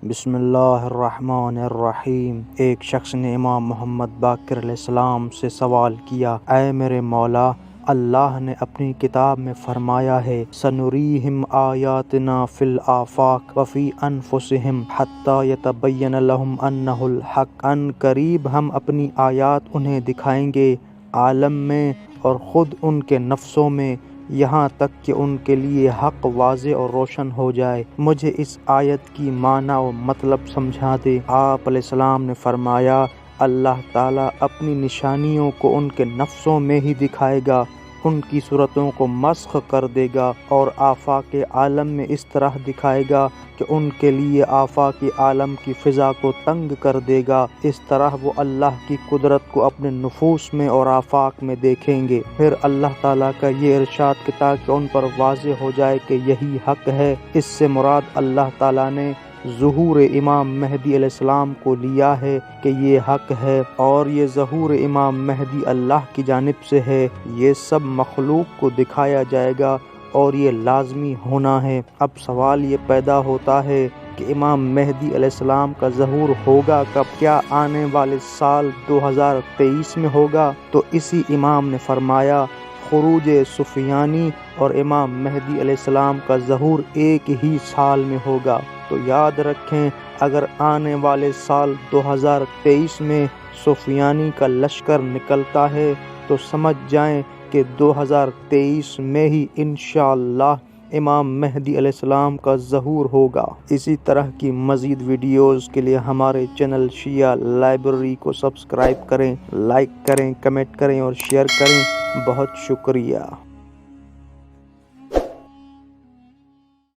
بسم اللہ الرحمن الرحیم۔ ایک شخص نے امام محمد باقر علیہ السلام سے سوال کیا، اے میرے مولا، اللہ نے اپنی کتاب میں فرمایا ہے سنریہم آیاتنا فی الآفاق وفی انفسہم حتی یتبین لہم انہ الحق۔ ان قریب ہم اپنی آیات انہیں دکھائیں گے عالم میں اور خود ان کے نفسوں میں، یہاں تک کہ ان کے لیے حق واضح اور روشن ہو جائے۔ مجھے اس آیت کی معنی و مطلب سمجھا دے۔ آپ علیہ السلام نے فرمایا، اللہ تعالیٰ اپنی نشانیوں کو ان کے نفسوں میں ہی دکھائے گا، ان کی صورتوں کو مسخ کر دے گا اور آفاق عالم میں اس طرح دکھائے گا کہ ان کے لیے آفاق عالم کی فضا کو تنگ کر دے گا۔ اس طرح وہ اللہ کی قدرت کو اپنے نفوس میں اور آفاق میں دیکھیں گے۔ پھر اللہ تعالیٰ کا یہ ارشاد کہ تاکہ ان پر واضح ہو جائے کہ یہی حق ہے، اس سے مراد اللہ تعالیٰ نے ظہور امام مہدی علیہ السلام کو لیا ہے کہ یہ حق ہے، اور یہ ظہور امام مہدی اللہ کی جانب سے ہے۔ یہ سب مخلوق کو دکھایا جائے گا اور یہ لازمی ہونا ہے۔ اب سوال یہ پیدا ہوتا ہے کہ امام مہدی علیہ السلام کا ظہور ہوگا کب؟ کیا آنے والے سال 2023 میں ہوگا؟ تو اسی امام نے فرمایا خروج سفیانی اور امام مہدی علیہ السلام کا ظہور ایک ہی سال میں ہوگا۔ تو یاد رکھیں، اگر آنے والے سال 2023 میں سفیانی کا لشکر نکلتا ہے تو سمجھ جائیں کہ 2023 میں ہی انشاءاللہ امام مہدی علیہ السلام کا ظہور ہوگا۔ اسی طرح کی مزید ویڈیوز کے لیے ہمارے چینل شیعہ لائبریری کو سبسکرائب کریں، لائک کریں، کمنٹ کریں اور شیئر کریں۔ بہت شکریہ۔